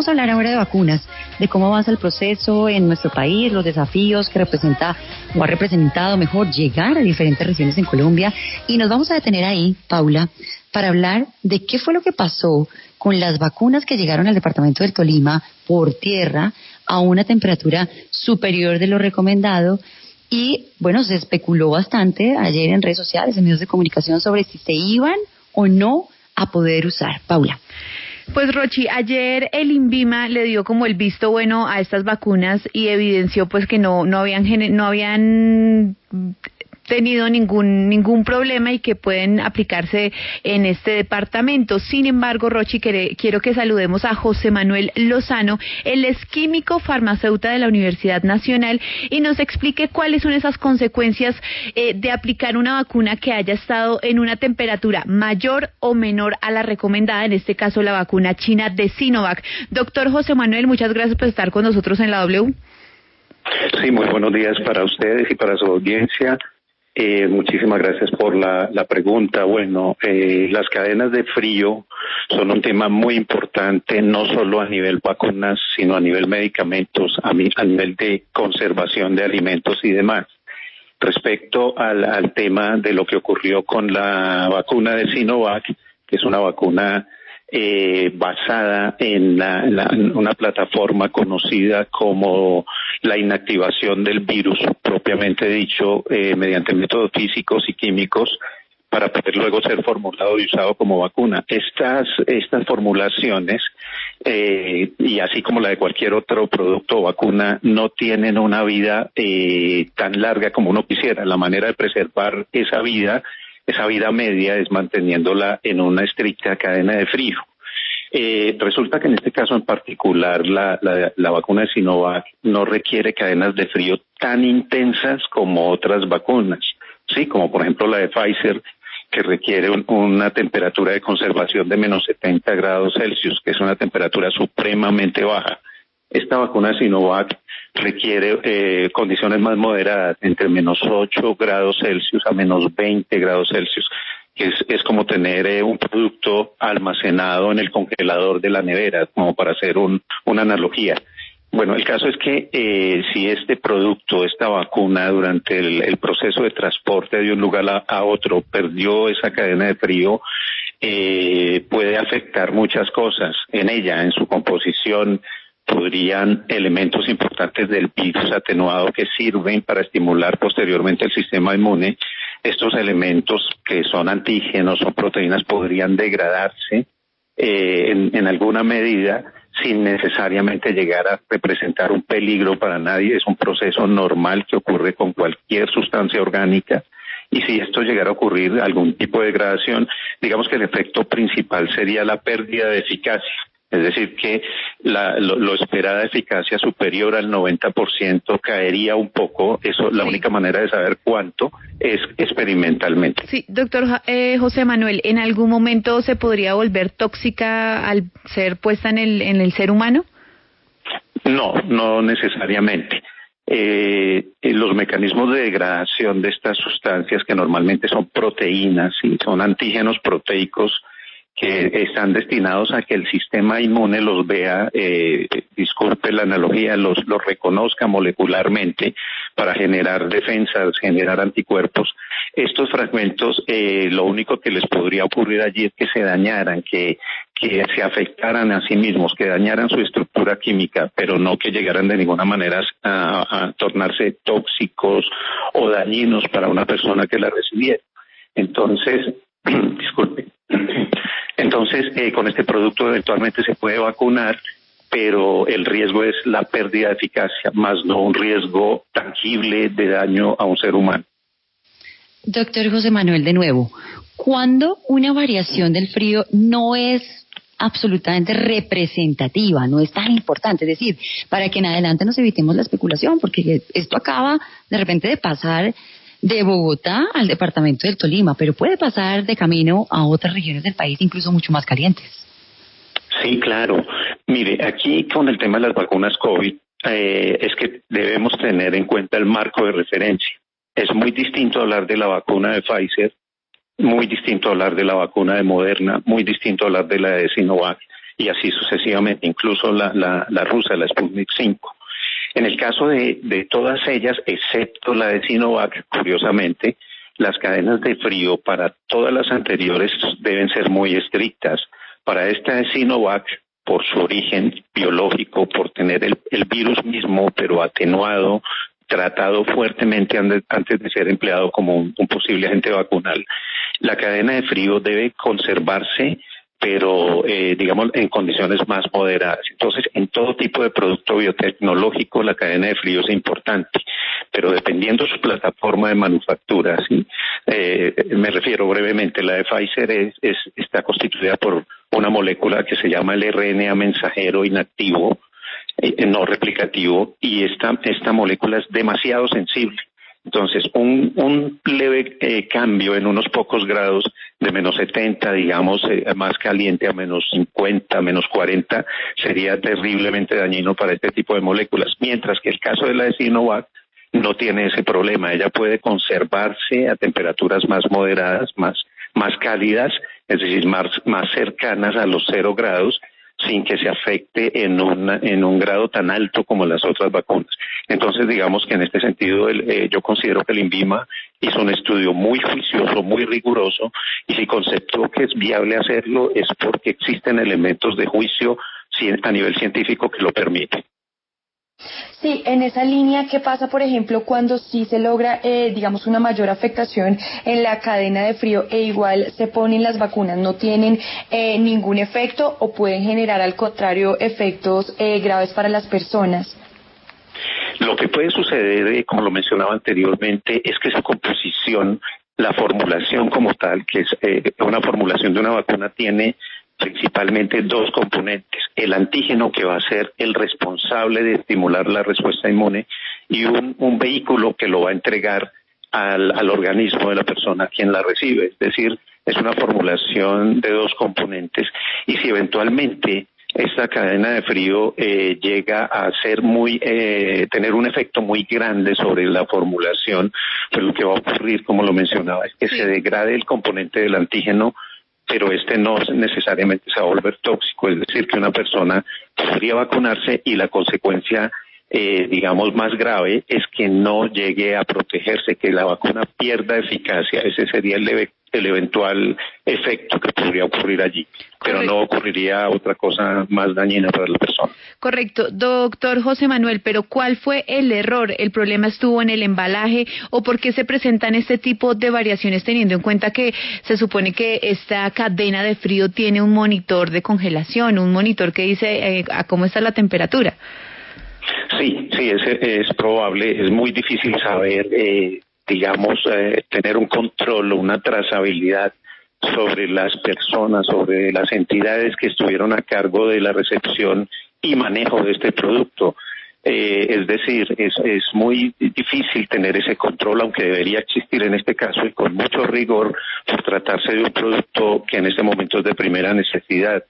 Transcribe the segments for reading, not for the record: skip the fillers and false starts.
Vamos a hablar ahora de vacunas, de cómo avanza el proceso en nuestro país, los desafíos que representa o ha representado, mejor, llegar a diferentes regiones en Colombia. Y nos vamos a detener ahí, Paula, para hablar de qué fue lo que pasó con las vacunas que llegaron al departamento del Tolima por tierra a una temperatura superior de lo recomendado. Y, bueno, se especuló bastante ayer en redes sociales, en medios de comunicación, sobre si se iban o no a poder usar. Paula. Pues Rochi, ayer el INVIMA le dio como el visto bueno a estas vacunas y evidenció pues que no habían tenido ningún problema y que pueden aplicarse en este departamento. Sin embargo, Rochi, quiero que saludemos a José Manuel Lozano. Él es químico farmacéutico de la Universidad Nacional y nos explique cuáles son esas consecuencias de aplicar una vacuna que haya estado en una temperatura mayor o menor a la recomendada, en este caso la vacuna china de Sinovac. Doctor José Manuel, muchas gracias por estar con nosotros en la W. Sí, muy buenos días para ustedes y para su audiencia. Muchísimas gracias por la pregunta. Bueno, las cadenas de frío son un tema muy importante, no solo a nivel vacunas, sino a nivel medicamentos, a nivel de conservación de alimentos y demás. Respecto al tema de lo que ocurrió con la vacuna de Sinovac, que es una vacuna basada en una plataforma conocida como la inactivación del virus, propiamente dicho, mediante métodos físicos y químicos, para poder luego ser formulado y usado como vacuna. Estas formulaciones, y así como la de cualquier otro producto o vacuna, no tienen una vida tan larga como uno quisiera. La manera de preservar esa vida media es manteniéndola en una estricta cadena de frío. Resulta que en este caso en particular la vacuna de Sinovac no requiere cadenas de frío tan intensas como otras vacunas, sí, como por ejemplo la de Pfizer, que requiere una temperatura de conservación de menos 70 grados Celsius, que es una temperatura supremamente baja. Esta vacuna de Sinovac requiere condiciones más moderadas, entre menos 8 grados Celsius a menos 20 grados Celsius, que es como tener un producto almacenado en el congelador de la nevera, como para hacer una analogía. Bueno, el caso es que si este producto, esta vacuna, durante el proceso de transporte de un lugar a otro, perdió esa cadena de frío, puede afectar muchas cosas en ella, en su composición. Podrían elementos importantes del virus atenuado que sirven para estimular posteriormente el sistema inmune. Estos elementos, que son antígenos, son proteínas, podrían degradarse en alguna medida sin necesariamente llegar a representar un peligro para nadie. Es un proceso normal que ocurre con cualquier sustancia orgánica. Y si esto llegara a ocurrir, algún tipo de degradación, digamos que el efecto principal sería la pérdida de eficacia. Es decir, que lo esperada eficacia superior al 90% caería un poco. Eso, la única manera de saber cuánto es experimentalmente. Sí, doctor José Manuel, ¿en algún momento se podría volver tóxica al ser puesta en el ser humano? No necesariamente. Los mecanismos de degradación de estas sustancias, que normalmente son proteínas y son antígenos proteicos, que están destinados a que el sistema inmune los vea, disculpe la analogía, los reconozca molecularmente para generar defensas, generar anticuerpos. Estos fragmentos, lo único que les podría ocurrir allí es que se dañaran, que se afectaran a sí mismos, que dañaran su estructura química, pero no que llegaran de ninguna manera a tornarse tóxicos o dañinos para una persona que la recibiera. Entonces, disculpe. Entonces, con este producto eventualmente se puede vacunar, pero el riesgo es la pérdida de eficacia, más no un riesgo tangible de daño a un ser humano. Doctor José Manuel, de nuevo, ¿cuándo una variación del frío no es absolutamente representativa, no es tan importante? Es decir, para que en adelante nos evitemos la especulación, porque esto acaba de repente de pasar de Bogotá al departamento del Tolima, pero puede pasar de camino a otras regiones del país, incluso mucho más calientes. Sí, claro. Mire, aquí con el tema de las vacunas COVID, es que debemos tener en cuenta el marco de referencia. Es muy distinto hablar de la vacuna de Pfizer, muy distinto hablar de la vacuna de Moderna, muy distinto hablar de la de Sinovac, y así sucesivamente, incluso la rusa, la Sputnik 5. En el caso de todas ellas, excepto la de Sinovac, curiosamente, las cadenas de frío para todas las anteriores deben ser muy estrictas. Para esta de Sinovac, por su origen biológico, por tener el virus mismo, pero atenuado, tratado fuertemente antes de ser empleado como un posible agente vacunal, la cadena de frío debe conservarse, pero digamos en condiciones más moderadas. Entonces, en todo tipo de producto biotecnológico la cadena de frío es importante, pero dependiendo su plataforma de manufactura, ¿sí? Me refiero brevemente, la de Pfizer está constituida por una molécula que se llama el RNA mensajero inactivo, no replicativo, y esta molécula es demasiado sensible. Entonces, un leve cambio en unos pocos grados de menos 70, digamos, más caliente a menos 50, menos 40, sería terriblemente dañino para este tipo de moléculas, mientras que el caso de la de Sinovac no tiene ese problema. Ella puede conservarse a temperaturas más moderadas, más cálidas, es decir, más cercanas a los 0 grados, sin que se afecte en un grado tan alto como las otras vacunas. Entonces, digamos que en este sentido yo considero que el INVIMA hizo un estudio muy juicioso, muy riguroso, y si conceptúa que es viable hacerlo es porque existen elementos de juicio a nivel científico que lo permiten. Sí, en esa línea, ¿qué pasa, por ejemplo, cuando sí se logra, digamos, una mayor afectación en la cadena de frío e igual se ponen las vacunas, no tienen ningún efecto o pueden generar, al contrario, efectos graves para las personas? Lo que puede suceder, como lo mencionaba anteriormente, es que su composición, la formulación como tal, que es una formulación de una vacuna, tiene principalmente dos componentes: el antígeno, que va a ser el responsable de estimular la respuesta inmune, y un vehículo que lo va a entregar al organismo de la persona quien la recibe. Es decir, es una formulación de dos componentes, y si eventualmente esta cadena de frío llega a ser tener un efecto muy grande sobre la formulación, pues lo que va a ocurrir, como lo mencionaba, es que se degrade el componente del antígeno, pero no necesariamente se va a volver tóxico. Es decir, que una persona podría vacunarse y la consecuencia, digamos, más grave es que no llegue a protegerse, que la vacuna pierda eficacia. Ese sería el eventual efecto que podría ocurrir allí, pero correcto, no ocurriría otra cosa más dañina para la persona. Correcto. Doctor José Manuel, pero ¿cuál fue el error? ¿El problema estuvo en el embalaje o por qué se presentan este tipo de variaciones, teniendo en cuenta que se supone que esta cadena de frío tiene un monitor de congelación, un monitor que dice a cómo está la temperatura? Sí, es probable. Es muy difícil saber, tener un control o una trazabilidad sobre las personas, sobre las entidades que estuvieron a cargo de la recepción y manejo de este producto. Es decir, es muy difícil tener ese control, aunque debería existir en este caso y con mucho rigor, por tratarse de un producto que en este momento es de primera necesidad.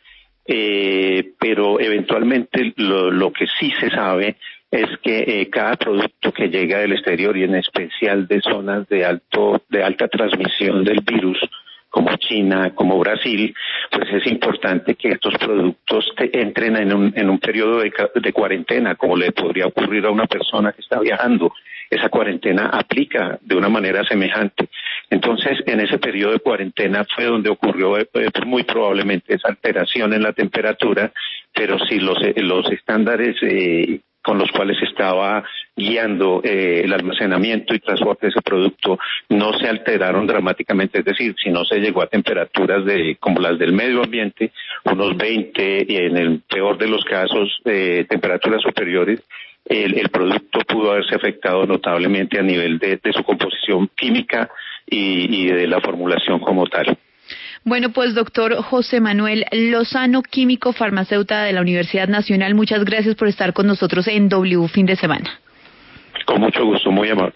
Pero eventualmente lo que sí se sabe es que cada producto que llega del exterior, y en especial de zonas de alta transmisión del virus, como China, como Brasil, pues es importante que estos productos entren en un periodo de cuarentena, como le podría ocurrir a una persona que está viajando. Esa cuarentena aplica de una manera semejante. Entonces, en ese periodo de cuarentena fue donde ocurrió muy probablemente esa alteración en la temperatura, pero si los estándares con los cuales estaba guiando el almacenamiento y transporte de ese producto no se alteraron dramáticamente, es decir, si no se llegó a temperaturas como las del medio ambiente, unos 20, y en el peor de los casos temperaturas superiores, el producto pudo haberse afectado notablemente a nivel de su composición química y de la formulación como tal. Bueno, pues doctor José Manuel Lozano, químico farmacéuta de la Universidad Nacional, muchas gracias por estar con nosotros en W Fin de Semana. Con mucho gusto, muy amable.